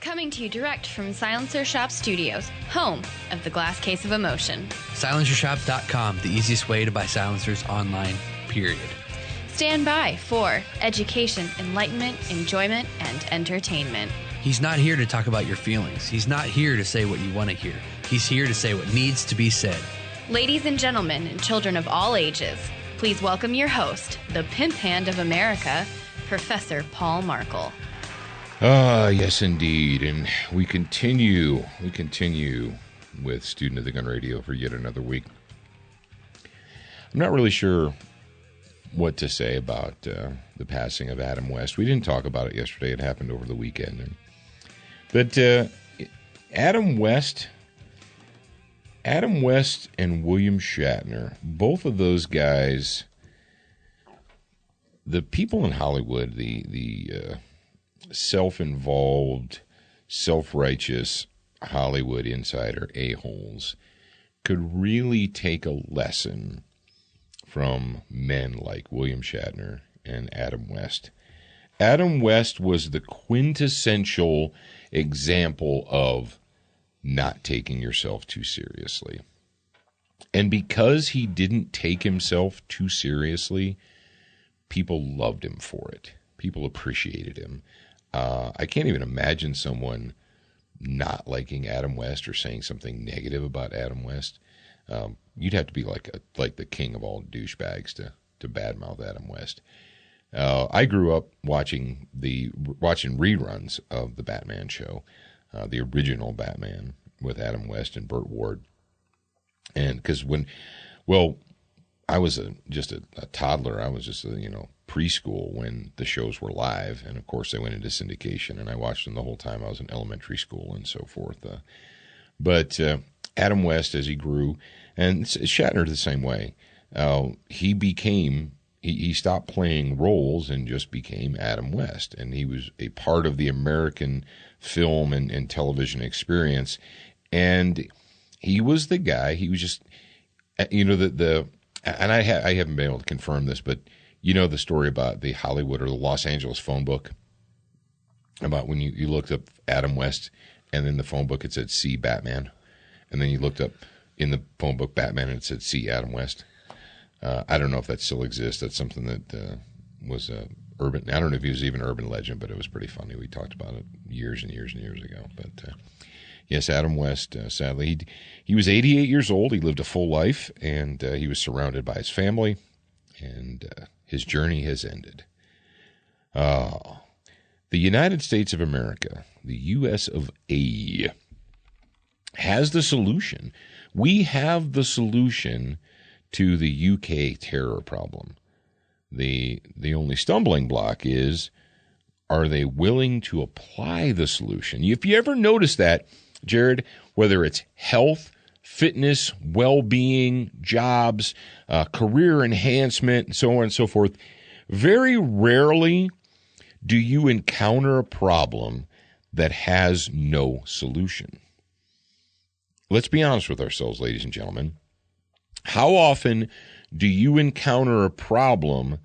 Coming to you direct from Silencer Shop Studios, home of the Glass Case of Emotion. SilencerShop.com, the easiest way to buy silencers online, period. Stand by for education, enlightenment, enjoyment, and entertainment. He's not here to talk about your feelings. He's not here to say what you want to hear. He's here to say what needs to be said. Ladies and gentlemen, and children of all ages, please welcome your host, the pimp hand of America, Professor Paul Markle. Yes, indeed. And we continue with Student of the Gun Radio for yet another week. I'm not really sure what to say about the passing of Adam West. We didn't talk about it yesterday. It happened over the weekend. But Adam West and William Shatner, both of those guys, the people in Hollywood, the self-involved, self-righteous Hollywood insider a-holes, could really take a lesson from men like William Shatner and Adam West. Adam West was the quintessential example of not taking yourself too seriously. And because he didn't take himself too seriously, people loved him for it. People appreciated him. I can't even imagine someone not liking Adam West or saying something negative about Adam West. You'd have to be like the king of all douchebags to badmouth Adam West. I grew up watching reruns of the Batman show, the original Batman with Adam West and Burt Ward, and because I was just a toddler, I was just preschool when the shows were live, and of course they went into syndication, and I watched them the whole time I was in elementary school and so forth. But Adam West, as he grew, and Shatner the same way, he stopped playing roles and just became Adam West, and he was a part of the American film and television experience, and he was the guy. He was just, and I haven't been able to confirm this, but the story about the Hollywood or the Los Angeles phone book, about when you looked up Adam West, and in the phone book it said "See Batman," and then you looked up in the phone book Batman and it said "See Adam West." I don't know if that still exists. That's something that was urban. I don't know if he was even urban legend, but it was pretty funny. We talked about it years and years and years ago. But yes, Adam West, sadly, he was 88 years old. He lived a full life, and he was surrounded by his family, and his journey has ended. The United States of America, the U.S. of A, has the solution. We have the solution to the UK terror problem. The only stumbling block is, are they willing to apply the solution? If you ever notice that, Jared, whether it's health, fitness, well-being, jobs, career enhancement, and so on and so forth, very rarely do you encounter a problem that has no solution. Let's be honest with ourselves, ladies and gentlemen. How often do you encounter a problem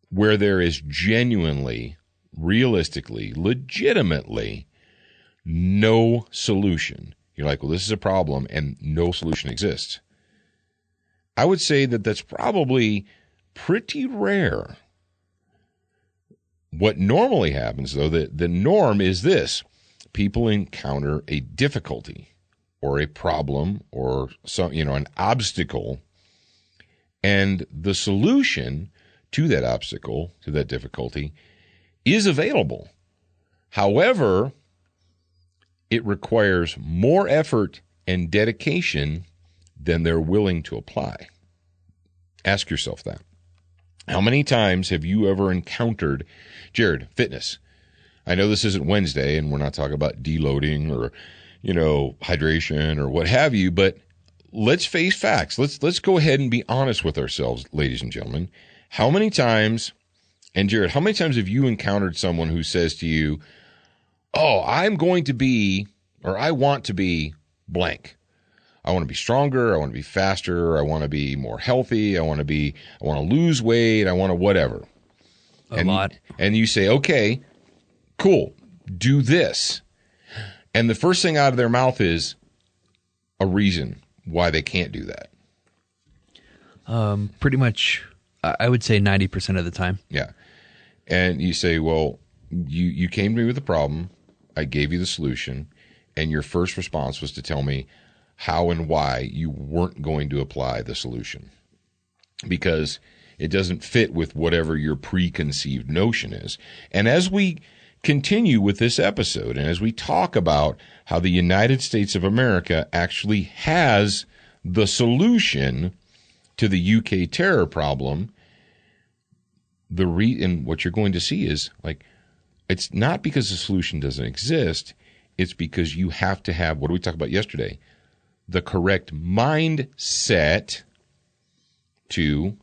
where there is genuinely, realistically, legitimately no solution? You're like, well, this is a problem, and no solution exists. I would say that that's probably pretty rare. What normally happens, though, the norm is this. People encounter a difficulty or a problem or an obstacle, and the solution to that obstacle, to that difficulty, is available. However, it requires more effort and dedication than they're willing to apply. Ask yourself that. How many times have you ever encountered, Jared, fitness? I know this isn't Wednesday and we're not talking about deloading or, hydration or what have you, but let's face facts. Let's go ahead and be honest with ourselves, ladies and gentlemen. How many times, and Jared, how many times have you encountered someone who says to you, oh, I want to be blank. I want to be stronger. I want to be faster. I want to be more healthy. I want to lose weight. I want to whatever. A lot. And you say, okay, cool, do this. And the first thing out of their mouth is a reason why they can't do that. Pretty much, I would say 90% of the time. Yeah. And you say, well, you came to me with a problem. I gave you the solution. And your first response was to tell me how and why you weren't going to apply the solution. Because it doesn't fit with whatever your preconceived notion is. And as we continue with this episode, and as we talk about how the United States of America actually has the solution to the UK terror problem, and what you're going to see is, like, it's not because the solution doesn't exist. It's because you have to have, what did we talk about yesterday? The correct mindset to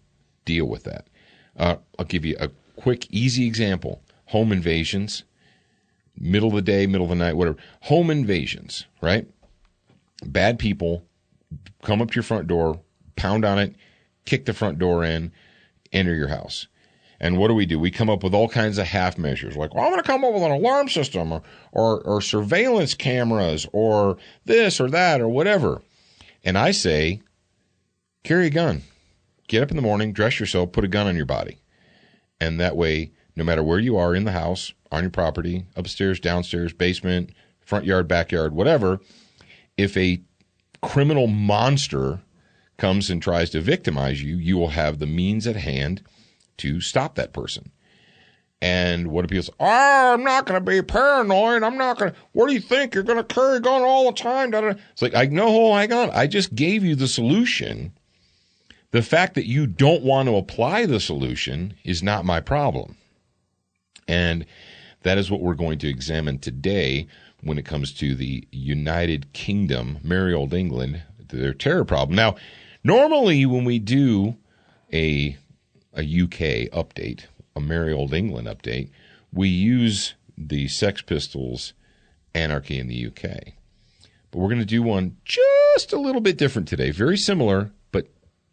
deal with that. I'll give you a quick, easy example. Home invasions, middle of the day, middle of the night, whatever. Home invasions, right? Bad people come up to your front door, pound on it, kick the front door in, enter your house. And what do? We come up with all kinds of half measures, like, well, I'm going to come up with an alarm system or surveillance cameras or this or that or whatever. And I say, carry a gun. Get up in the morning, dress yourself, put a gun on your body. And that way, no matter where you are in the house, on your property, upstairs, downstairs, basement, front yard, backyard, whatever, if a criminal monster comes and tries to victimize you, you will have the means at hand to stop that person. And what do people say? Oh, I'm not going to be paranoid. I'm not going to. What do you think? You're going to carry a gun all the time? Da-da-da. It's like, no, hang on. I just gave you the solution. The fact that you don't want to apply the solution is not my problem. And that is what we're going to examine today when it comes to the United Kingdom, merry old England, their terror problem. Now, normally when we do a UK update, a merry old England update, we use the Sex Pistols' Anarchy in the UK. But we're going to do one just a little bit different today. Very similar, but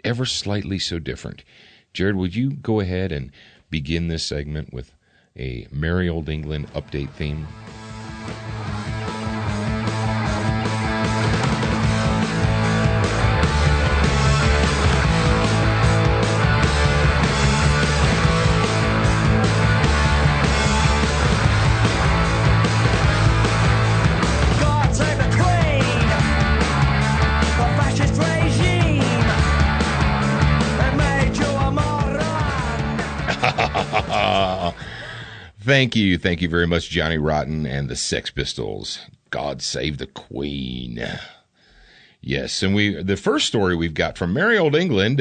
ever slightly so different. Jared, would you go ahead and begin this segment with a merry old England update theme? Thank you very much, Johnny Rotten and the Sex Pistols. God save the Queen. Yes, and the first story we've got from merry old England,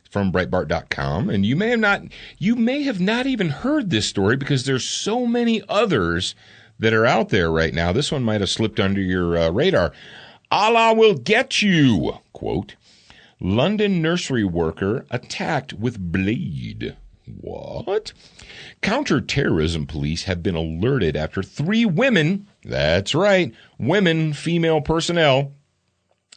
from Breitbart.com, and you may have not even heard this story because there's so many others that are out there right now. This one might have slipped under your radar. Allah will get you, quote. London nursery worker attacked with blade. What? Counter-terrorism police have been alerted after 3 women, that's right, women, female personnel,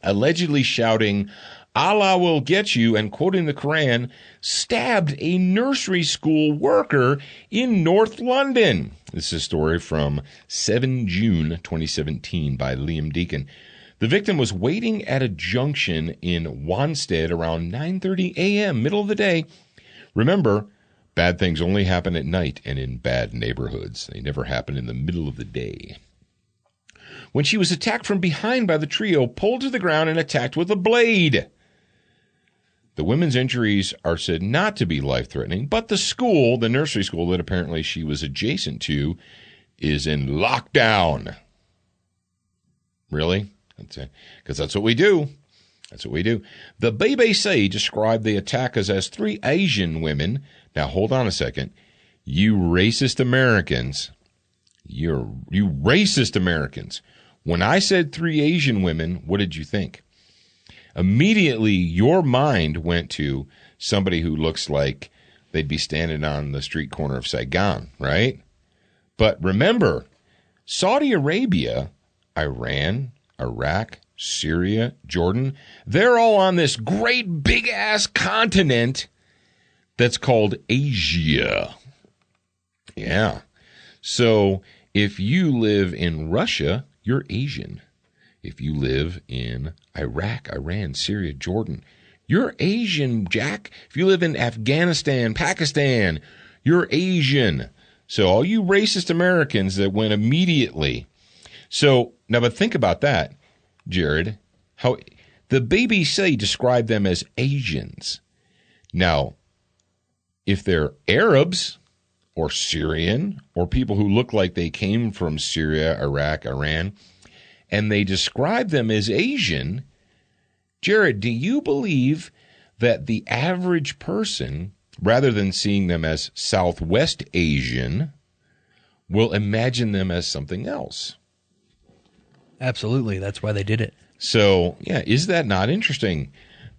allegedly shouting, Allah will get you, and quoting the Quran, stabbed a nursery school worker in North London. This is a story from 7 June 2017 by Liam Deacon. The victim was waiting at a junction in Wanstead around 9:30 a.m., middle of the day. Remember, bad things only happen at night and in bad neighborhoods. They never happen in the middle of the day. When she was attacked from behind by the trio, pulled to the ground and attacked with a blade. The women's injuries are said not to be life-threatening, but the nursery school that apparently she was adjacent to, is in lockdown. Really? Because that's what we do. That's what we do. The BBC described the attackers as 3 Asian women. Now, hold on a second. You racist Americans. You racist Americans. When I said 3 Asian women, what did you think? Immediately, your mind went to somebody who looks like they'd be standing on the street corner of Saigon, right? But remember, Saudi Arabia, Iran, Iraq, Syria, Jordan, they're all on this great big-ass continent that's called Asia. Yeah. So if you live in Russia, you're Asian. If you live in Iraq, Iran, Syria, Jordan, you're Asian, Jack. If you live in Afghanistan, Pakistan, you're Asian. So all you racist Americans that went immediately. So now, but think about that, Jared, how the BBC described them as Asians. Now, if they're Arabs or Syrian or people who look like they came from Syria, Iraq, Iran, and they describe them as Asian, Jared, do you believe that the average person, rather than seeing them as Southwest Asian, will imagine them as something else? Absolutely. That's why they did it. So, yeah, is that not interesting?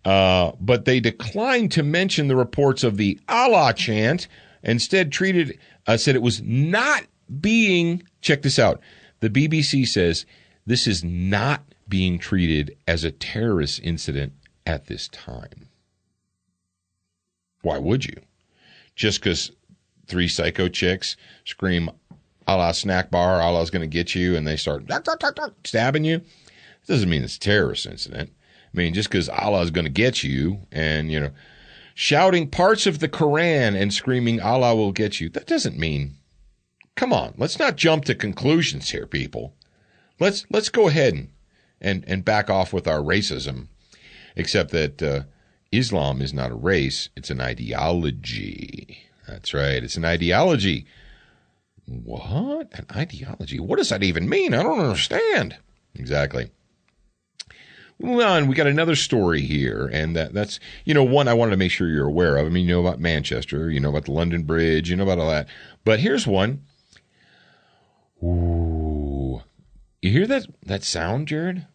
But they declined to mention the reports of the Allah chant, instead said it was not being, check this out, the BBC says this is not being treated as a terrorist incident at this time. Why would you? Just because 3 psycho chicks scream, Allah snack bar, Allah's going to get you, and they start stabbing you, it doesn't mean it's a terrorist incident. I mean, just because Allah is going to get you and, shouting parts of the Quran and screaming Allah will get you, that doesn't mean, come on, let's not jump to conclusions here, people. Let's go ahead and back off with our racism, except that Islam is not a race, it's an ideology. That's right, it's an ideology. What? An ideology? What does that even mean? I don't understand. Exactly. Moving on, we got another story here, and that's, one I wanted to make sure you're aware of. I mean, you know about Manchester, you know about the London Bridge, you know about all that. But here's one. Ooh. You hear that sound, Jared?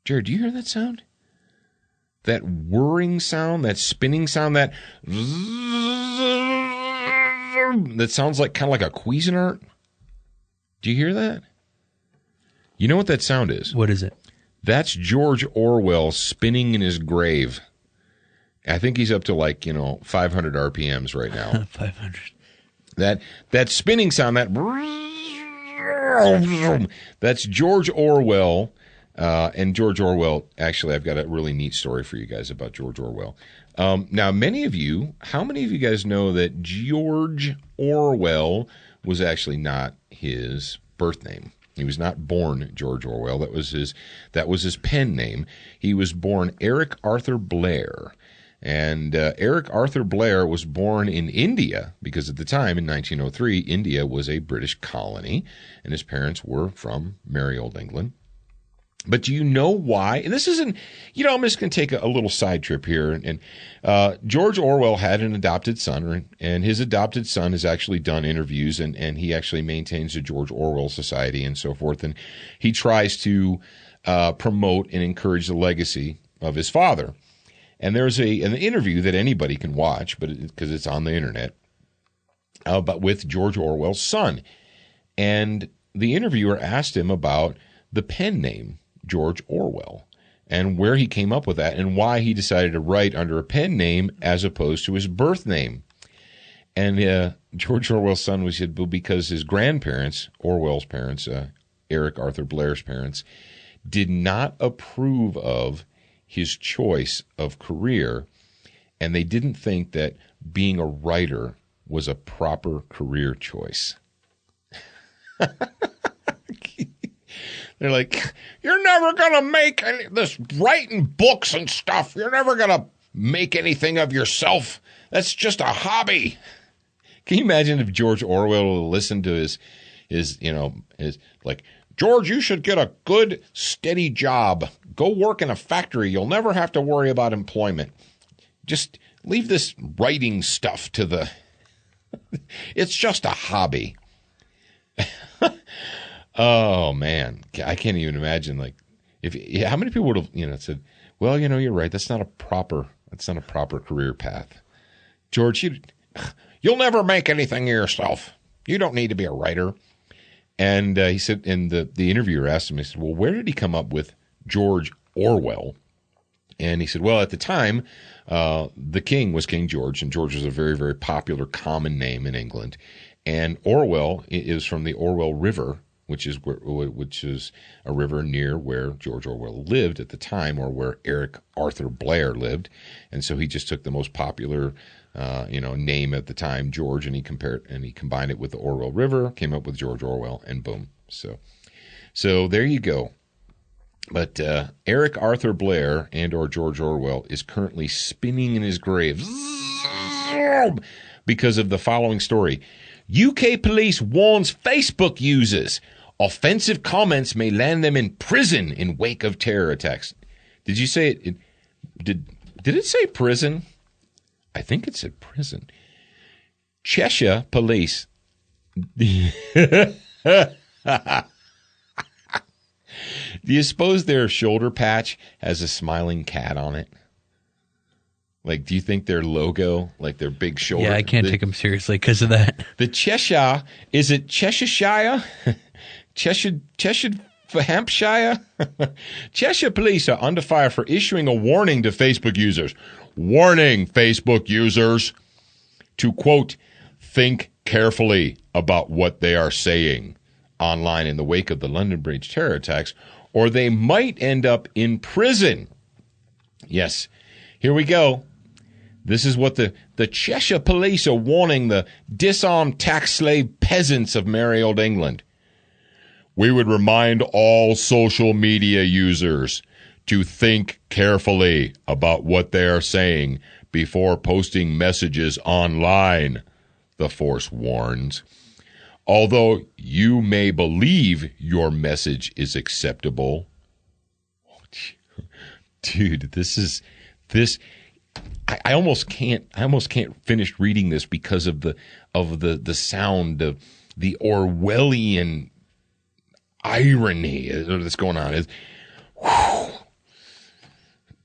Jared, do you hear that sound? That whirring sound, that spinning sound, that sounds like kind of like a Cuisinart. Do you hear that? You know what that sound is? What is it? That's George Orwell spinning in his grave. I think he's up to 500 RPMs right now. 500. That spinning sound, that's George Orwell. And George Orwell, actually, I've got a really neat story for you guys about George Orwell. Now, how many of you guys know that George Orwell was actually not his birth name? He was not born George Orwell. That was his pen name. He was born Eric Arthur Blair. And Eric Arthur Blair was born in India because at the time, in 1903, India was a British colony, and his parents were from merry old England. But do you know why? And this isn't, I'm just going to take a little side trip here. And George Orwell had an adopted son, and his adopted son has actually done interviews, and he actually maintains the George Orwell Society and so forth. And he tries to promote and encourage the legacy of his father. And there's an interview that anybody can watch, because it's on the internet, but with George Orwell's son. And the interviewer asked him about the pen name George Orwell and where he came up with that and why he decided to write under a pen name as opposed to his birth name. And George Orwell's son said, well, because his grandparents, Orwell's parents, Eric Arthur Blair's parents, did not approve of his choice of career, and they didn't think that being a writer was a proper career choice. They're like, you're never going to make this writing books and stuff. You're never going to make anything of yourself. That's just a hobby. Can you imagine if George Orwell listened to his George, you should get a good, steady job. Go work in a factory. You'll never have to worry about employment. Just leave this writing stuff to the... It's just a hobby. Oh, man. I can't even imagine, how many people would have, said, well, you're right. That's not a proper career path. George, you'll never make anything of yourself. You don't need to be a writer. And he said, and the interviewer asked him, he said, well, where did he come up with George Orwell? And he said, well, at the time, the king was King George, and George was a very, very popular common name in England. And Orwell is from the Orwell River which is a river near where George Orwell lived at the time, or where Eric Arthur Blair lived. And so he just took the most popular name at the time, George, and he combined it with the Orwell River, came up with George Orwell, and boom. So there you go. But Eric Arthur Blair and or George Orwell is currently spinning in his grave because of the following story. UK police warns Facebook users offensive comments may land them in prison in wake of terror attacks. Did you say it? Did it say prison? I think it said prison. Cheshire police. Do you suppose their shoulder patch has a smiling cat on it? Like, do you think their logo, like their big shoulder? Yeah, I can't take them seriously because of that. The Cheshire, is it Cheshire? Hampshire? Cheshire police are under fire for issuing a warning to Facebook users. Warning Facebook users to, quote, think carefully about what they are saying online in the wake of the London Bridge terror attacks, or they might end up in prison. Yes, here we go. This is what the Cheshire police are warning the disarmed tax slave peasants of merry old England. We would remind all social media users to think carefully about what they are saying before posting messages online, the force warns. Although you may believe your message is acceptable. Dude, this. I almost can't finish reading this because of the sound of the Orwellian irony that's going on.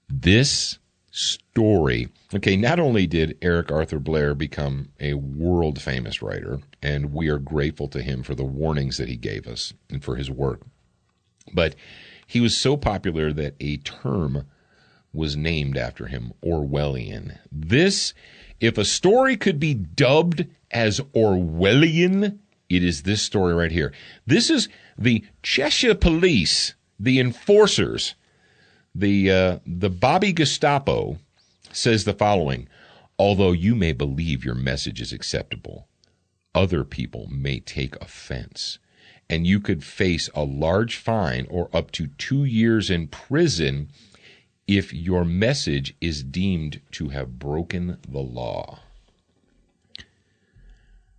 This story. Okay, not only did Eric Arthur Blair become a world-famous writer, and we are grateful to him for the warnings that he gave us and for his work, but he was so popular that a term was named after him, Orwellian. If a story could be dubbed as Orwellian, it is this story right here. This is the Cheshire police, the enforcers, the Bobby Gestapo says the following: although you may believe your message is acceptable, other people may take offense, and you could face a large fine or up to 2 years in prison if your message is deemed to have broken the law.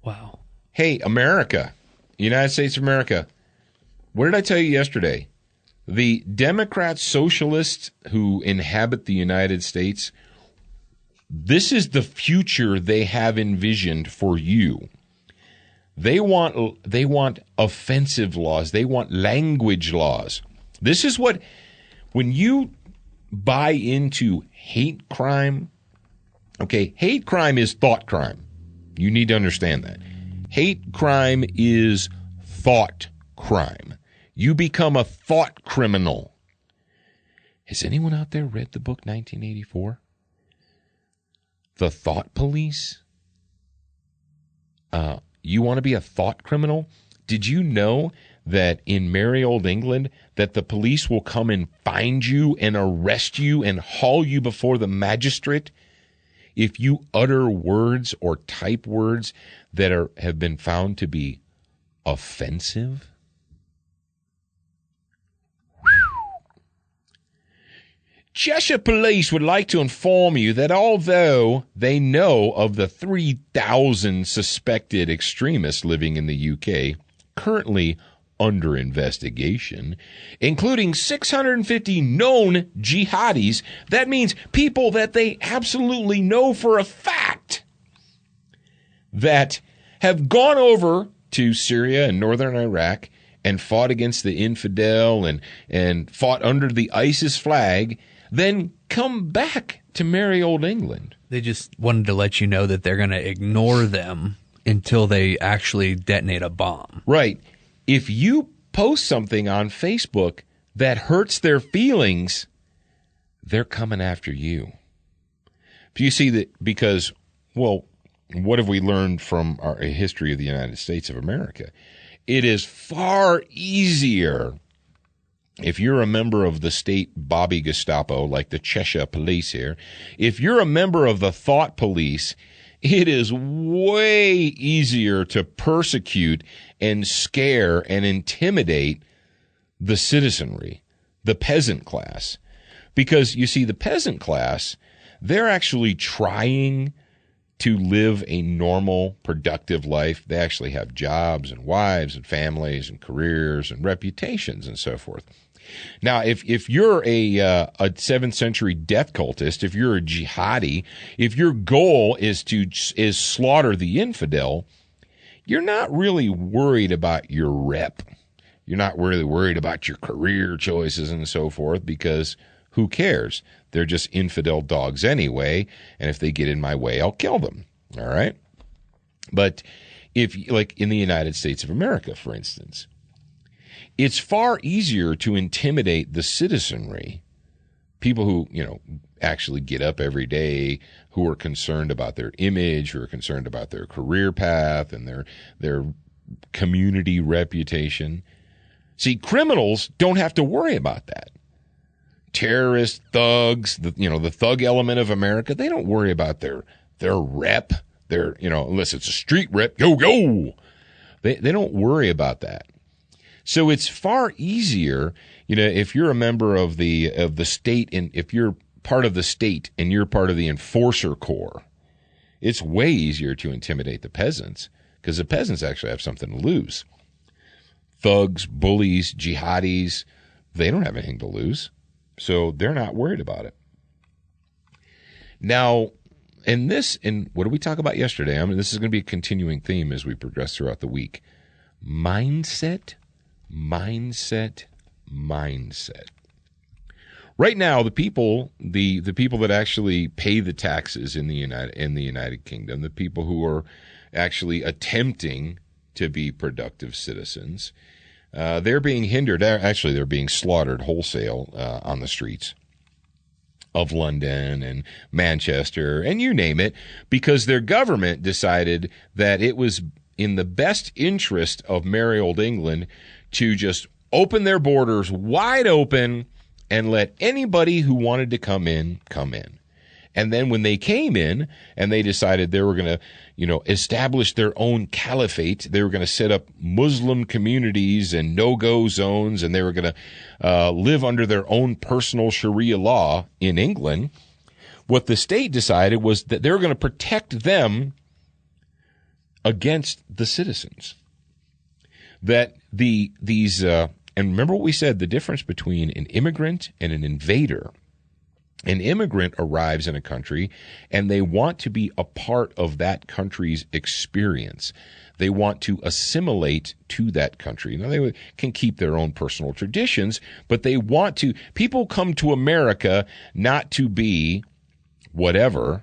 Wow. Hey, America, United States of America, what did I tell you yesterday? The Democrat socialists who inhabit the United States, this is the future they have envisioned for you. They want offensive laws. They want language laws. This is what, when you buy into hate crime, okay, hate crime is thought crime. You need to understand that. Hate crime is thought crime. You become a thought criminal. Has anyone out there read the book 1984? The Thought Police? You want to be a thought criminal? Did you know that in merry old England that the police will come and find you and arrest you and haul you before the magistrate if you utter words or type words that have been found to be offensive? Cheshire Police would like to inform you that although they know of the 3,000 suspected extremists living in the UK currently under investigation, including 650 known jihadis, that means people that they absolutely know for a fact that have gone over to Syria and northern Iraq and fought against the infidel and fought under the ISIS flag, then come back to merry old England. They just wanted to let you know that they're going to ignore them until they actually detonate a bomb. Right. If you post something on Facebook that hurts their feelings, they're coming after you. You see that because, well, what have we learned from our history of the United States of America? It is far easier if you're a member of the state Bobby Gestapo, like the Cheshire police here. If you're a member of the thought police, it is way easier to persecute and scare and intimidate the citizenry, the peasant class. Because, you see, the peasant class, they're actually trying to live a normal, productive life. They actually have jobs and wives and families and careers and reputations and so forth. Now, if you're a 7th century death cultist, if you're a jihadi, if your goal is slaughter the infidel, you're not really worried about your rep. You're not really worried about your career choices and so forth, because who cares? They're just infidel dogs anyway, and if they get in my way, I'll kill them. All right? But if, like in the United States of America, for instance, it's far easier to intimidate the citizenry, people who, actually get up every day, who are concerned about their image, who are concerned about their career path and their community reputation. See, criminals don't have to worry about that. Terrorists, thugs, the thug element of America, they don't worry about their rep, unless it's a street rep, yo. They don't worry about that. So it's far easier, if you're a member of the state, and if you're part of the state and you're part of the enforcer corps, it's way easier to intimidate the peasants, because the peasants actually have something to lose. Thugs, bullies, jihadis, they don't have anything to lose. So they're not worried about it. Now, and what did we talk about yesterday? I mean, this is going to be a continuing theme as we progress throughout the week. Mindset. Right now, the people that actually pay the taxes in the United Kingdom, the people who are actually attempting to be productive citizens, they're being hindered. Actually, they're being slaughtered wholesale on the streets of London and Manchester and you name it, because their government decided that it was in the best interest of merry old England to just open their borders wide open and let anybody who wanted to come in, come in. And then when they came in and they decided they were going to, establish their own caliphate, they were going to set up Muslim communities and no-go zones, and they were going to live under their own personal Sharia law in England, what the state decided was that they were going to protect them against the citizens. That and remember what we said, the difference between an immigrant and an invader. An immigrant arrives in a country and they want to be a part of that country's experience. They want to assimilate to that country. Now, they can keep their own personal traditions, but they want to. People come to America not to be whatever,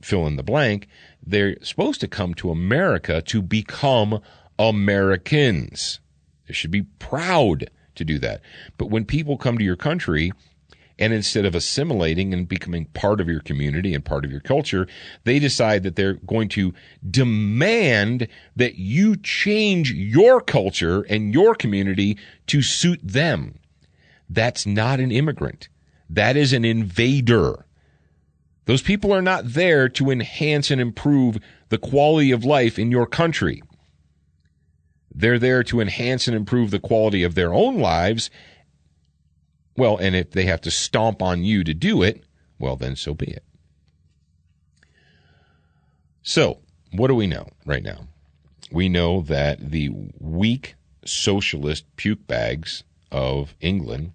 fill in the blank. They're supposed to come to America to become Americans. They should be proud to do that. But when people come to your country, and instead of assimilating and becoming part of your community and part of your culture, they decide that they're going to demand that you change your culture and your community to suit them. That's not an immigrant. That is an invader. Those people are not there to enhance and improve the quality of life in your country. They're there to enhance and improve the quality of their own lives. Well, and if they have to stomp on you to do it, well, then so be it. So, what do we know right now? We know that the weak socialist puke bags of England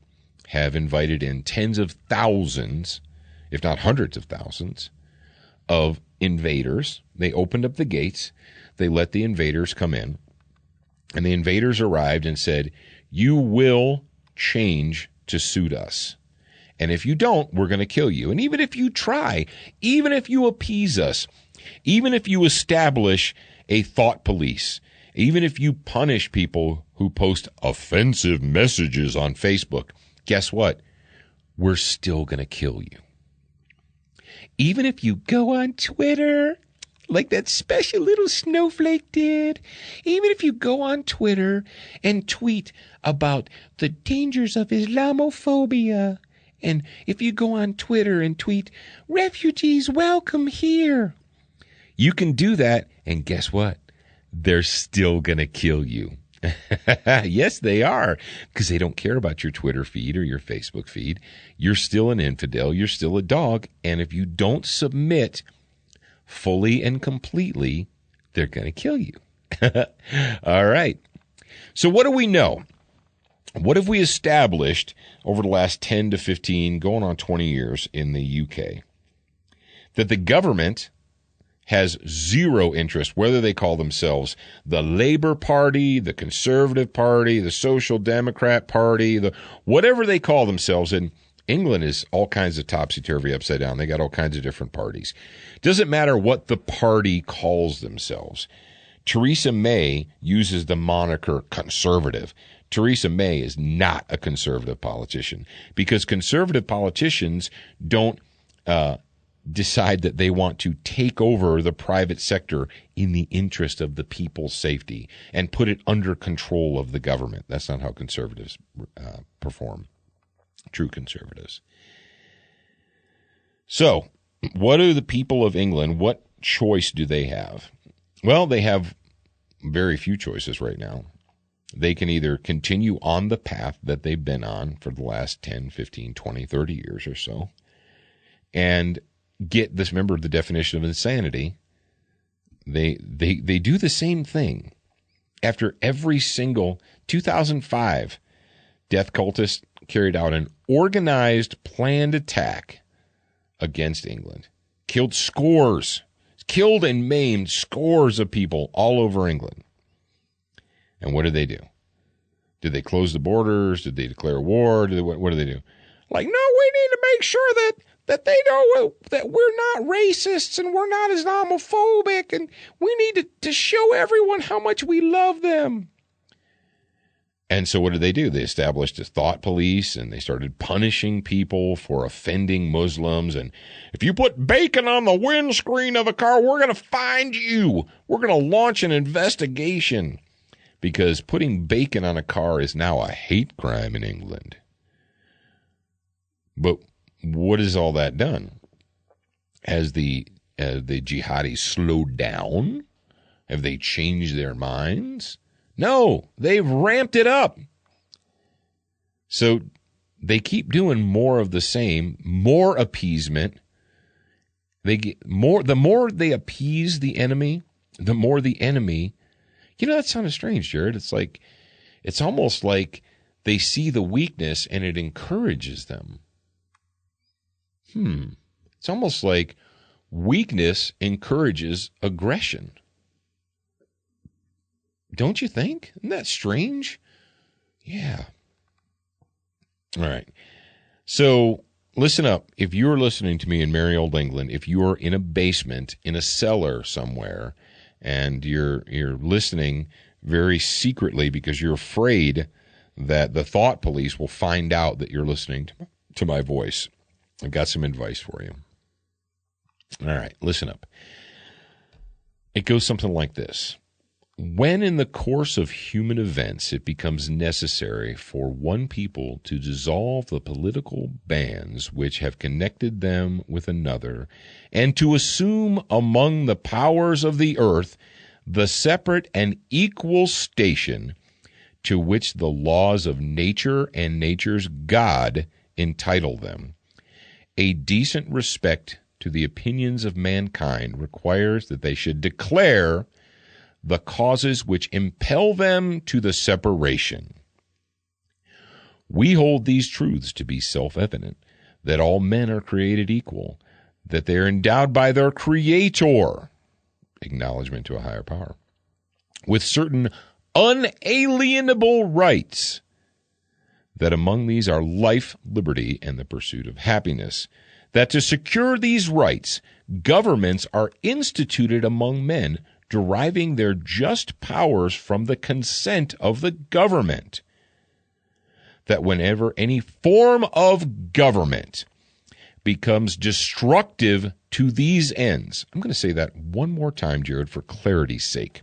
have invited in tens of thousands, if not hundreds of thousands, of invaders. They opened up the gates. They let the invaders come in. And the invaders arrived and said, you will change to suit us. And if you don't, we're going to kill you. And even if you try, even if you appease us, even if you establish a thought police, even if you punish people who post offensive messages on Facebook, guess what? We're still going to kill you. Even if you go on Twitter like that special little snowflake did. Even if you go on Twitter and tweet about the dangers of Islamophobia, and if you go on Twitter and tweet, refugees welcome here, you can do that, and guess what? They're still going to kill you. Yes, they are, because they don't care about your Twitter feed or your Facebook feed. You're still an infidel. You're still a dog. And if you don't submit fully and completely, they're going to kill you. All right. So what do we know? What have we established over the last 10 to 15, going on 20 years in the UK? That the government has zero interest, whether they call themselves the Labour Party, the Conservative Party, the Social Democrat Party, whatever they call themselves. And England is all kinds of topsy-turvy, upside down. They got all kinds of different parties. Doesn't matter what the party calls themselves. Theresa May uses the moniker conservative. Theresa May is not a conservative politician, because conservative politicians don't decide that they want to take over the private sector in the interest of the people's safety and put it under control of the government. That's not how conservatives perform. True conservatives. So, what do the people of England, what choice do they have? Well, they have very few choices right now. They can either continue on the path that they've been on for the last 10, 15, 20, 30 years or so, and get this, remember the definition of insanity. They do the same thing. After every single 2005, death cultists carried out an organized, planned attack against England. Killed and maimed scores of people all over England. And what did they do? Did they close the borders? Did they declare war? What did they do? Like, no, we need to make sure that they know that we're not racists and we're not Islamophobic, and we need to show everyone how much we love them. And so what did they do? They established a thought police, and they started punishing people for offending Muslims. And if you put bacon on the windscreen of a car, we're going to find you. We're going to launch an investigation, because putting bacon on a car is now a hate crime in England. But what has all that done? Has the jihadis slowed down? Have they changed their minds? No, they've ramped it up. So they keep doing more of the same, more appeasement. They get more. The more they appease the enemy, the more the enemy. You know, that sounded strange, Jared. It's almost like they see the weakness and it encourages them. It's almost like weakness encourages aggression. Don't you think? Isn't that strange? Yeah. All right. So listen up. If you're listening to me in merry old England, if you're in a basement, in a cellar somewhere, and you're listening very secretly because you're afraid that the thought police will find out that you're listening to my voice, I've got some advice for you. All right, listen up. It goes something like this. When in the course of human events it becomes necessary for one people to dissolve the political bands which have connected them with another, and to assume among the powers of the earth the separate and equal station to which the laws of nature and nature's God entitle them, a decent respect to the opinions of mankind requires that they should declare the causes which impel them to the separation. We hold these truths to be self-evident, that all men are created equal, that they are endowed by their Creator, acknowledgement to a higher power, with certain unalienable rights, that among these are life, liberty, and the pursuit of happiness, that to secure these rights, governments are instituted among men, deriving their just powers from the consent of the government, that whenever any form of government becomes destructive to these ends. I'm going to say that one more time, Jared, for clarity's sake.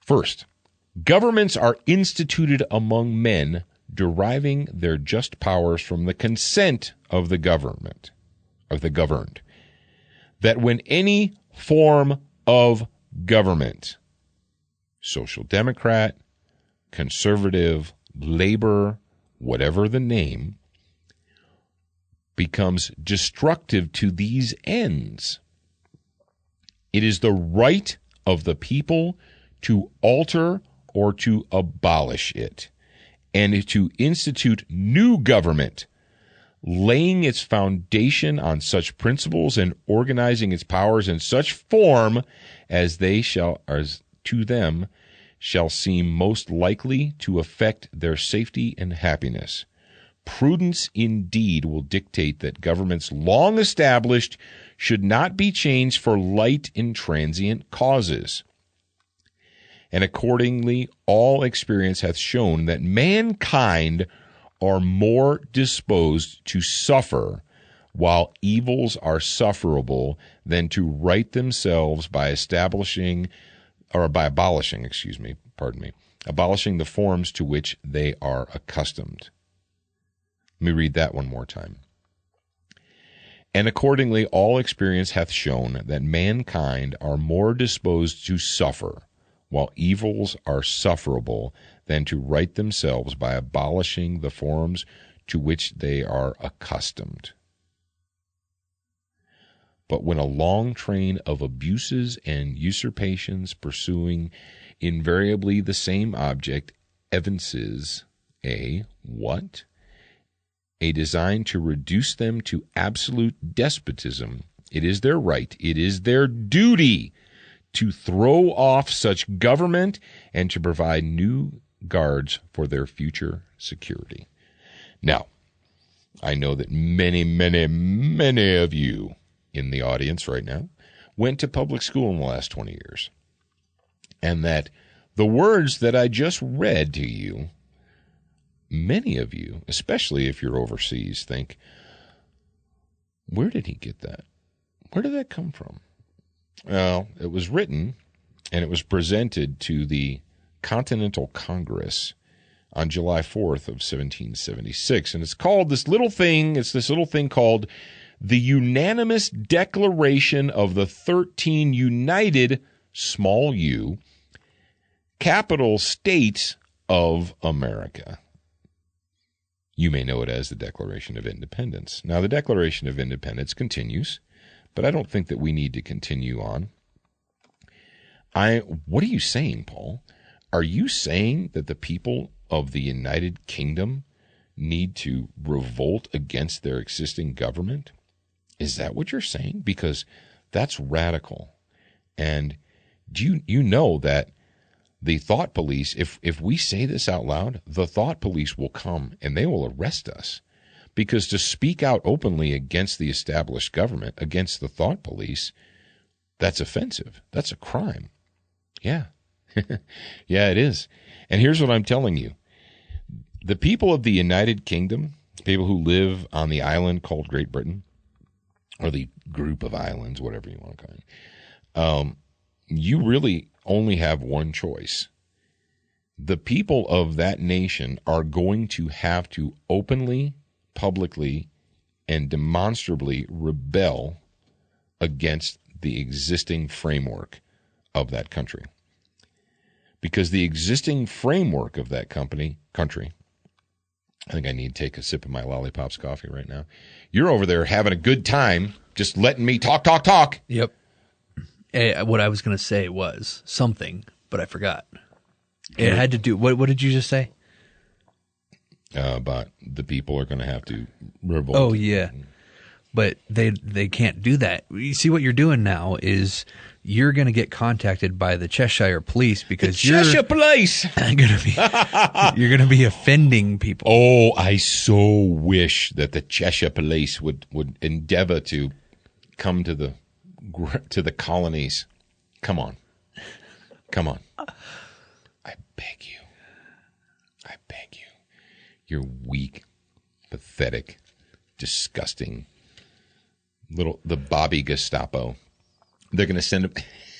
First, governments are instituted among men deriving their just powers from the consent of the government, of the governed. That when any form of government, social democrat, conservative, labor, whatever the name, becomes destructive to these ends, it is the right of the people to alter or to abolish it, and to institute new government, laying its foundation on such principles and organizing its powers in such form as to them shall seem most likely to affect their safety and happiness. Prudence indeed will dictate that governments long established should not be changed for light and transient causes. And accordingly, all experience hath shown that mankind are more disposed to suffer, while evils are sufferable, than to right themselves by abolishing the forms to which they are accustomed. Let me read that one more time. And accordingly, all experience hath shown that mankind are more disposed to suffer, while evils are sufferable, than to right themselves by abolishing the forms to which they are accustomed. But when a long train of abuses and usurpations pursuing invariably the same object evinces what? A design to reduce them to absolute despotism, it is their right, it is their duty to throw off such government and to provide new guards for their future security. Now, I know that many, many, many of you in the audience right now went to public school in the last 20 years, and that the words that I just read to you, many of you, especially if you're overseas, think, where did he get that? Where did that come from? Well, it was written and it was presented to the Continental Congress on July 4th of 1776. And it's called this little thing called the Unanimous Declaration of the 13 United, small u, Capital States of America. You may know it as the Declaration of Independence. Now, the Declaration of Independence continues, but I don't think that we need to continue on. What are you saying, Paul? Are you saying that the people of the United Kingdom need to revolt against their existing government? Is that what you're saying? Because that's radical. And do you know that the thought police, if we say this out loud, the thought police will come and they will arrest us. Because to speak out openly against the established government, against the thought police, that's offensive. That's a crime. Yeah. Yeah, it is. And here's what I'm telling you. The people of the United Kingdom, people who live on the island called Great Britain, or the group of islands, whatever you want to call it, you really only have one choice. The people of that nation are going to have to openly, publicly, and demonstrably rebel against the existing framework of that country. Because the existing framework of that country, I think I need to take a sip of my Lollipops coffee right now. You're over there having a good time, just letting me talk. Yep. What I was going to say was something, but I forgot. It had to do, what did you just say? But the people are going to have to revolt. Oh, yeah. But they can't do that. You see, what you're doing now is you're going to get contacted by the Cheshire Police because you're going to be offending people. Oh, I so wish that the Cheshire Police would endeavor to come to the colonies. Come on. I beg you. You're weak, pathetic, disgusting, the Bobby Gestapo. They're going to send them.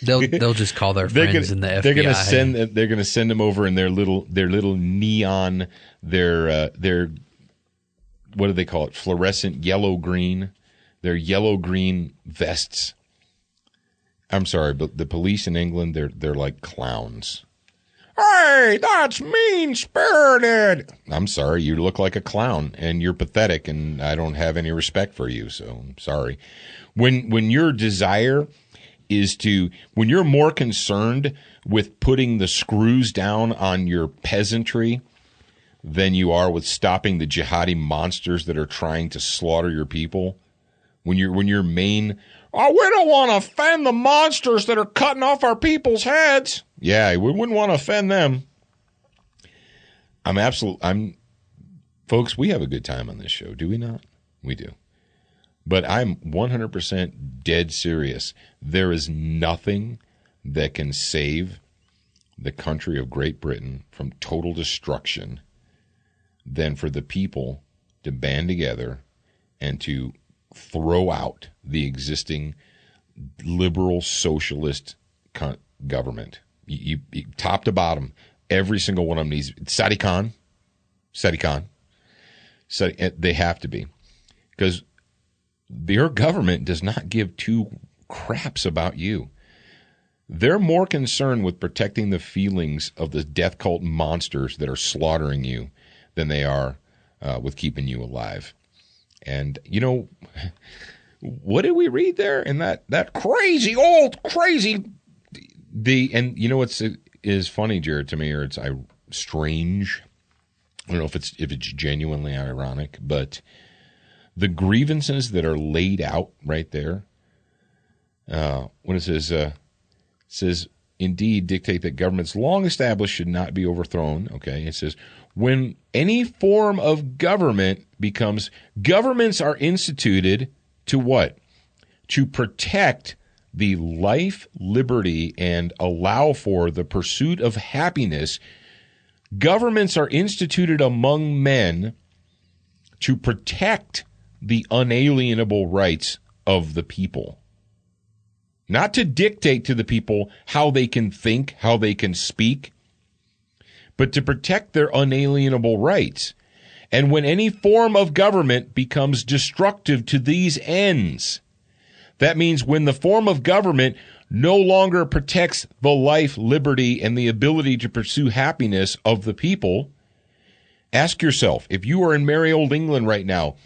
They'll just call their friends in the FBI. They're going to send them over in their little neon, their what do they call it? Fluorescent yellow green. Their yellow green vests. I'm sorry, but the police in England, they're like clowns. Hey, that's mean-spirited. I'm sorry, you look like a clown, and you're pathetic, and I don't have any respect for you, so I'm sorry. When your desire is when you're more concerned with putting the screws down on your peasantry than you are with stopping the jihadi monsters that are trying to slaughter your people, when your main, we don't want to offend the monsters that are cutting off our people's heads. Yeah, we wouldn't want to offend them. Folks, we have a good time on this show, do we not? We do. But I'm 100% dead serious. There is nothing that can save the country of Great Britain from total destruction than for the people to band together and to throw out the existing liberal socialist government. You top to bottom, every single one of them needs Sadiq Khan. They have to be, because your government does not give two craps about you. They're more concerned with protecting the feelings of the death cult monsters that are slaughtering you than they are with keeping you alive. And, what did we read there in that crazy. And you know what's is funny, Jared, to me, or it's strange. I don't know if it's genuinely ironic, but the grievances that are laid out right there, when it says, indeed dictate that governments long established should not be overthrown. Okay, it says, when any form of government governments are instituted to what? To protect the life, liberty, and allow for the pursuit of happiness. Governments are instituted among men to protect the unalienable rights of the people. Not to dictate to the people how they can think, how they can speak, but to protect their unalienable rights. And when any form of government becomes destructive to these ends, that means when the form of government no longer protects the life, liberty, and the ability to pursue happiness of the people, ask yourself, if you are in merry old England right now,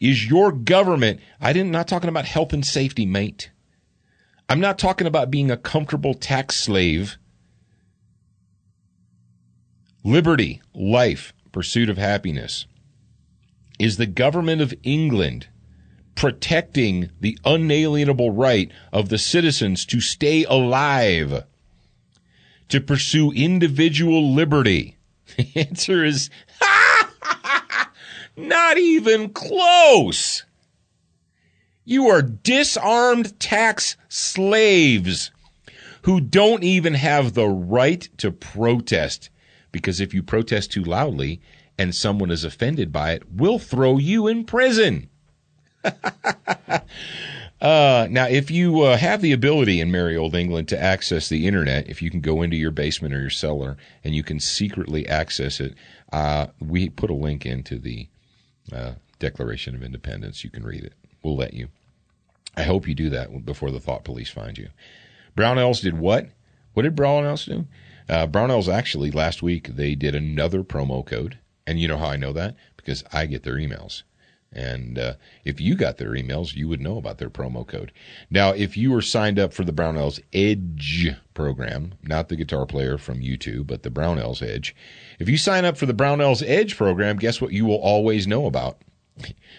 is your government, I'm not talking about health and safety, mate. I'm not talking about being a comfortable tax slave. Liberty, life, pursuit of happiness. Is the government of England protecting the unalienable right of the citizens to stay alive, to pursue individual liberty? The answer is not even close. You are disarmed tax slaves who don't even have the right to protest, because if you protest too loudly and someone is offended by it, we'll throw you in prison. Now, if you have the ability in merry old England to access the internet, if you can go into your basement or your cellar and you can secretly access it, we put a link into the Declaration of Independence. You can read it. We'll let you. I hope you do that before the thought police find you. Brownells did what? What did Brownells do? Brownells actually, last week, they did another promo code. And you know how I know that? Because I get their emails. And if you got their emails, you would know about their promo code. Now, if you were signed up for the Brownells Edge program, not the guitar player from U2, but the Brownells Edge, if you sign up for the Brownells Edge program, guess what you will always know about?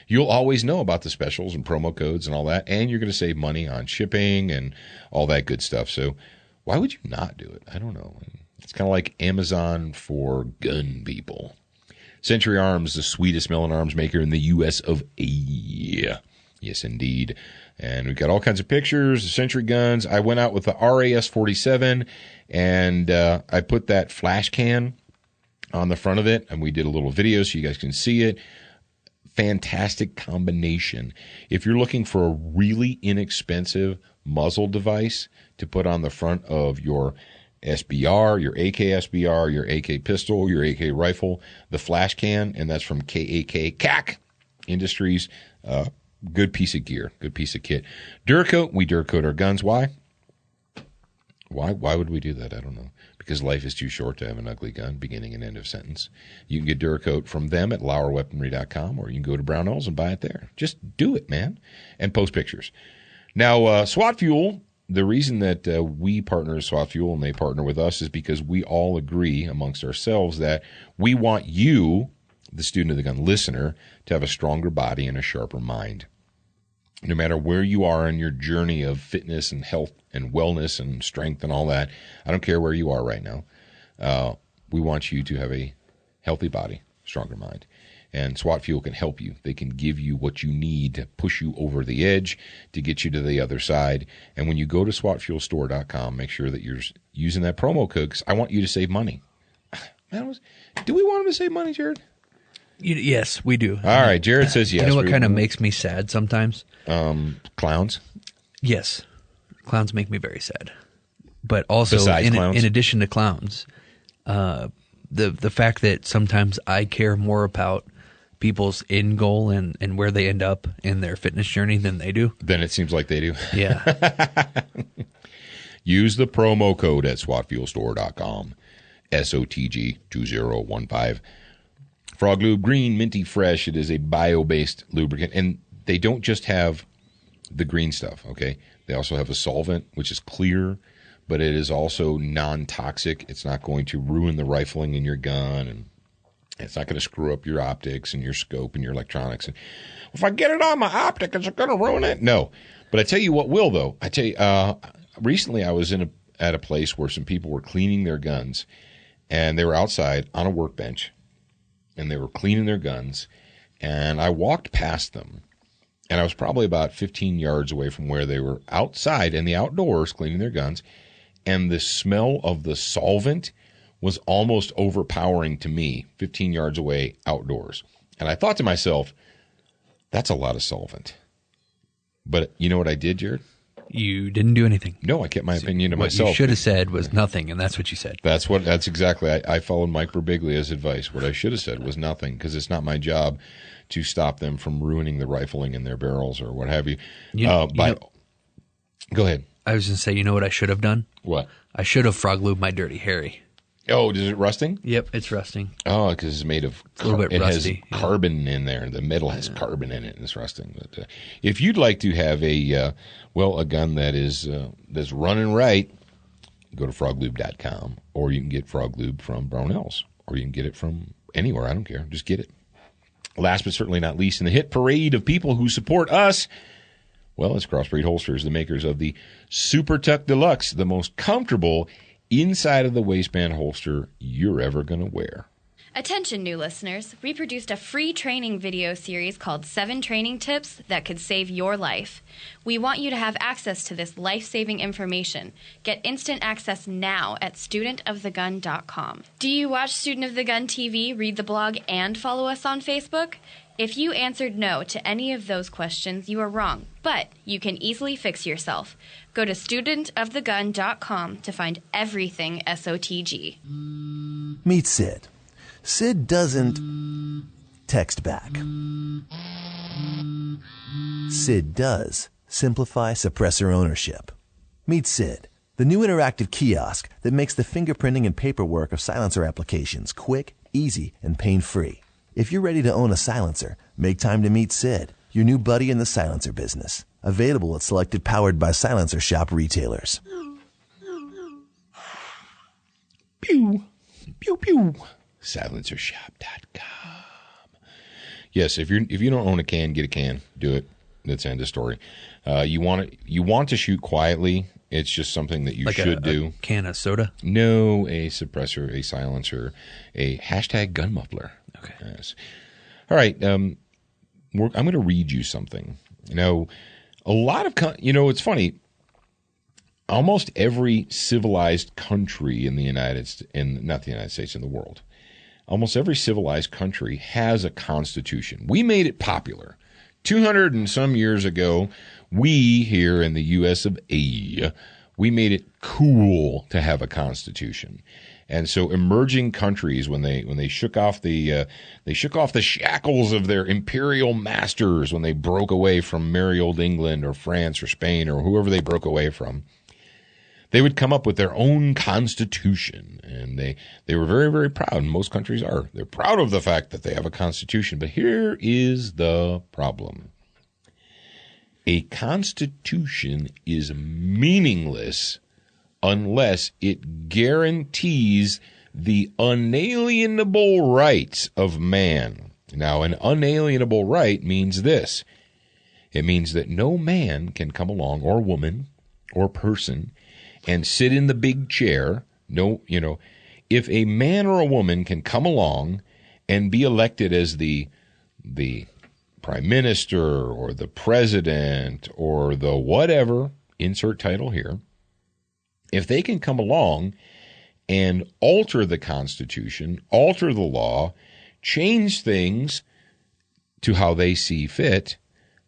You'll always know about the specials and promo codes and all that, and you're going to save money on shipping and all that good stuff. So why would you not do it? I don't know. It's kind of like Amazon for gun people. Century Arms, the sweetest smelling arms maker in the U.S. of A. Yes, indeed. And we've got all kinds of pictures of Century guns. I went out with the RAS-47, and I put that flash can on the front of it, and we did a little video so you guys can see it. fantastic combination. If you're looking for a really inexpensive muzzle device to put on the front of your SBR, your AK SBR, your AK pistol, your AK rifle, the flash can, and that's from CAC Industries. Good piece of gear, good piece of kit. Duracoat, we Duracoat our guns. Why? Why would we do that? I don't know. Because life is too short to have an ugly gun, beginning and end of sentence. You can get Duracoat from them at LauerWeaponry.com, or you can go to Brownells and buy it there. Just do it, man, and post pictures. Now, SWAT Fuel, the reason that we partner with SWAT Fuel and they partner with us is because we all agree amongst ourselves that we want you, the student of the gun listener, to have a stronger body and a sharper mind. No matter where you are in your journey of fitness and health and wellness and strength and all that, I don't care where you are right now. We want you to have a healthy body, stronger mind. And SWAT Fuel can help you. They can give you what you need to push you over the edge, to get you to the other side. And when you go to SWATfuelstore.com, make sure that you're using that promo code, because I want you to save money. Man, do we want them to save money, Jared? Yes, we do. All right, Jared says yes. You know what kind of makes me sad sometimes? Clowns? Yes. Clowns make me very sad. But also, in addition to clowns, the fact that sometimes I care more about people's end goal and where they end up in their fitness journey than they do. Then it seems like they do. Yeah. Use the promo code at SWATfuelstore.com, SOTG 2015. Frog Lube, green, minty, fresh. It is a bio-based lubricant. And they don't just have the green stuff, okay? They also have a solvent, which is clear, but it is also non-toxic. It's not going to ruin the rifling in your gun, and it's not going to screw up your optics and your scope and your electronics. And if I get it on my optic, is it going to ruin it? No. But I tell you what will, though. I tell you, recently I was at a place where some people were cleaning their guns, and they were outside on a workbench, and they were cleaning their guns, and I walked past them, and I was probably about 15 yards away from where they were outside in the outdoors cleaning their guns, and the smell of the solvent was almost overpowering to me 15 yards away outdoors. And I thought to myself, that's a lot of solvent. But you know what I did, Jared? You didn't do anything. No, I kept my opinion to myself. What you should have said was nothing, and that's what you said. That's exactly. I followed Mike Birbiglia's advice. What I should have said was nothing, because it's not my job to stop them from ruining the rifling in their barrels or what have you. Go ahead. I was going to say, you know what I should have done? What? I should have Frog Lubed my Dirty Harry. Oh, is it rusting? Yep, it's rusting. Oh, because it's made of a little bit rusty. Has carbon in there. The metal has carbon in it, and it's rusting. But if you'd like to have a gun that is that's running right, go to froglube.com, or you can get Frog Lube from Brownells, or you can get it from anywhere. I don't care. Just get it. Last but certainly not least, in the hit parade of people who support us, well, it's Crossbreed Holsters, the makers of the Super Tuck Deluxe, the most comfortable inside of the waistband holster you're ever going to wear. Attention, new listeners. We produced a free training video series called 7 Training Tips That Could Save Your Life. We want you to have access to this life-saving information. Get instant access now at studentofthegun.com. Do you watch Student of the Gun TV, read the blog, and follow us on Facebook? If you answered no to any of those questions, you are wrong, but you can easily fix yourself. Go to studentofthegun.com to find everything SOTG. Meet Sid. Sid doesn't text back. Sid does simplify suppressor ownership. Meet Sid, the new interactive kiosk that makes the fingerprinting and paperwork of silencer applications quick, easy, and pain-free. If you're ready to own a silencer, make time to meet Sid, your new buddy in the silencer business. Available at selected Powered by Silencer shop retailers. Pew, pew, pew. Silencershop.com. Yes, if you don't own a can, get a can. Do it. That's the end of story. You want to shoot quietly. It's just something that you should do. A can of soda? No, a suppressor, a silencer, a #gun muffler. Okay. Yes. All right. I'm going to read you something. A lot of it's funny. Almost every civilized country in the not the United States, in the world, almost every civilized country has a constitution. We made it popular. 200 and some years ago, we here in the U.S. of A, we made it cool to have a constitution. And so emerging countries, when they shook off the shackles of their imperial masters, when they broke away from merry old England or France or Spain or whoever they broke away from, they would come up with their own constitution. And they were very, very proud, and most countries are. They're proud of the fact that they have a constitution. But here is the problem. A constitution is meaningless unless it guarantees the unalienable rights of man. Now, an unalienable right means this. It means that no man can come along, or woman, or person, and sit in the big chair. No, if a man or a woman can come along and be elected as the prime minister or the president or the whatever, insert title here, if they can come along and alter the Constitution, alter the law, change things to how they see fit,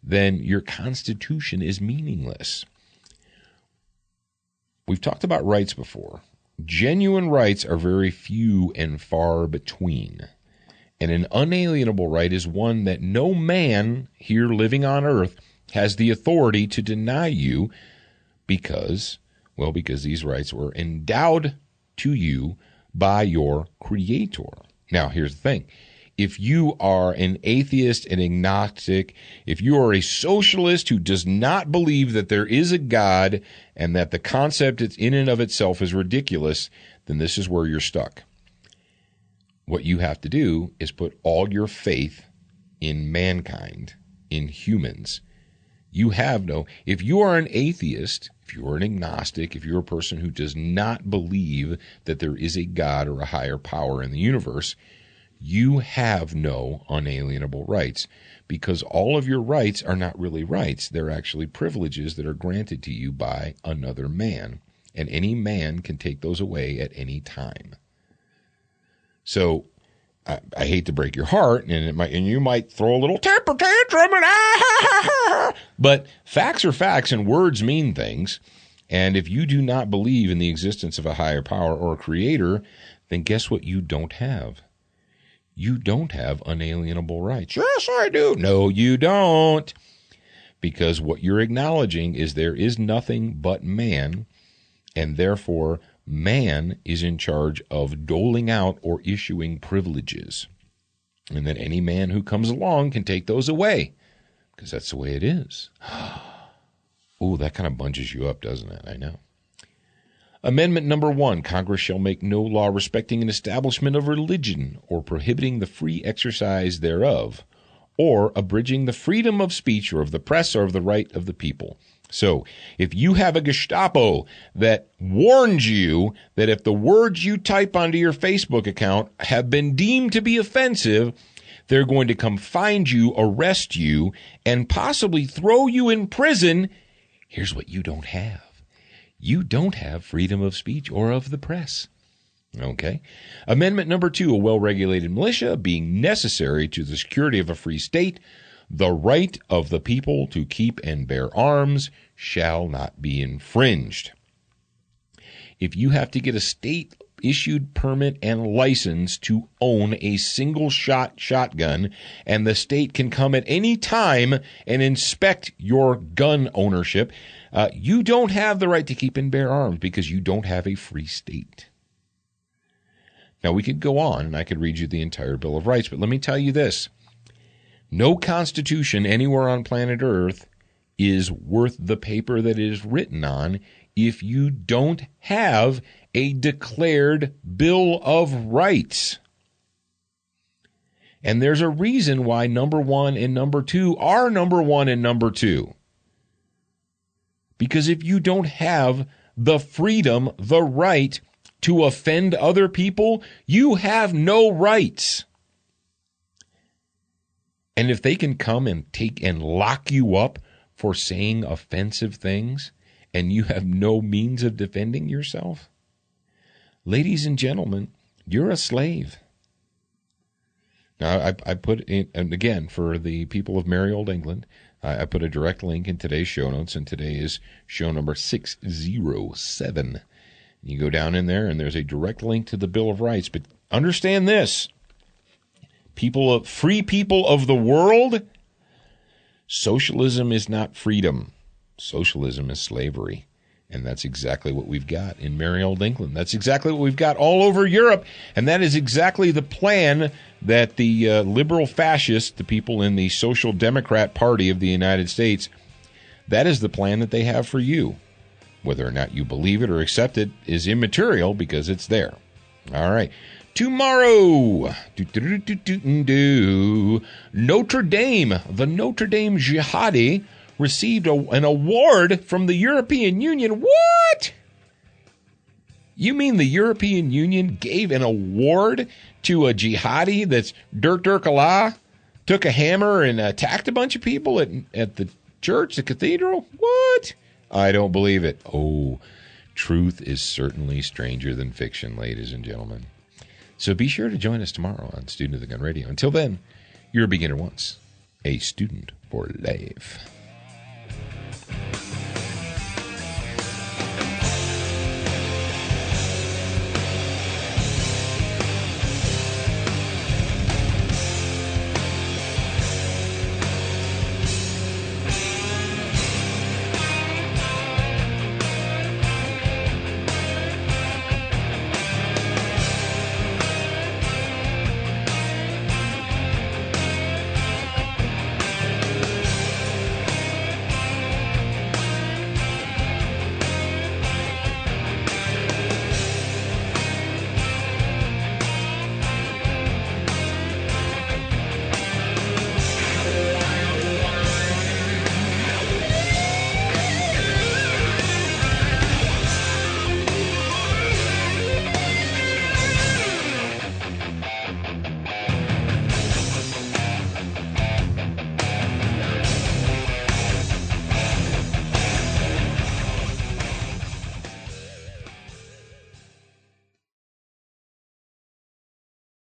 then your Constitution is meaningless. We've talked about rights before. Genuine rights are very few and far between. And an unalienable right is one that no man here living on earth has the authority to deny you because these rights were endowed to you by your Creator. Now, here's the thing. If you are an atheist, an agnostic, if you are a socialist who does not believe that there is a God and that the concept in and of itself is ridiculous, then this is where you're stuck. What you have to do is put all your faith in mankind, in humans. If you are an atheist, if you are an agnostic, if you're a person who does not believe that there is a God or a higher power in the universe, you have no unalienable rights, because all of your rights are not really rights. They're actually privileges that are granted to you by another man, and any man can take those away at any time. So I hate to break your heart, and you might throw a little temper tantrum, but facts are facts, and words mean things. And if you do not believe in the existence of a higher power or a creator, then guess what you don't have? You don't have unalienable rights. Yes, I do. No, you don't. Because what you're acknowledging is there is nothing but man, and therefore man is in charge of doling out or issuing privileges. And that any man who comes along can take those away, because that's the way it is. Ooh, that kind of bunches you up, doesn't it? I know. Amendment number 1, Congress shall make no law respecting an establishment of religion or prohibiting the free exercise thereof, or abridging the freedom of speech or of the press or of the right of the people. So if you have a Gestapo that warns you that if the words you type onto your Facebook account have been deemed to be offensive, they're going to come find you, arrest you, and possibly throw you in prison, here's what you don't have. You don't have freedom of speech or of the press. Okay. Amendment number 2, a well-regulated militia being necessary to the security of a free state, the right of the people to keep and bear arms shall not be infringed. If you have to get a state-issued permit and license to own a single-shot shotgun, and the state can come at any time and inspect your gun ownership, you don't have the right to keep and bear arms because you don't have a free state. Now, we could go on, and I could read you the entire Bill of Rights, but let me tell you this. No constitution anywhere on planet Earth is worth the paper that it is written on if you don't have a declared Bill of Rights. And there's a reason why number 1 and number 2 are number 1 and number 2. Because if you don't have the freedom, the right to offend other people, you have no rights. And if they can come and take and lock you up for saying offensive things, and you have no means of defending yourself, ladies and gentlemen, you're a slave. Now, I put in, and again, for the people of merry old England, I put a direct link in today's show notes, and today is show number 607. You go down in there, and there's a direct link to the Bill of Rights. But understand this, free people of the world, socialism is not freedom. Socialism is slavery. And that's exactly what we've got in merry old England. That's exactly what we've got all over Europe. And that is exactly the plan that the liberal fascists, the people in the Social Democrat Party of the United States, that is the plan that they have for you. Whether or not you believe it or accept it is immaterial because it's there. All right. Tomorrow, Notre Dame, the Notre Dame jihadi, received an award from the European Union. What? You mean the European Union gave an award to a jihadi that's Dirk Allah, took a hammer and attacked a bunch of people at the church, the cathedral? What? I don't believe it. Oh, truth is certainly stranger than fiction, ladies and gentlemen. So be sure to join us tomorrow on Student of the Gun Radio. Until then, you're a beginner once, a student for life.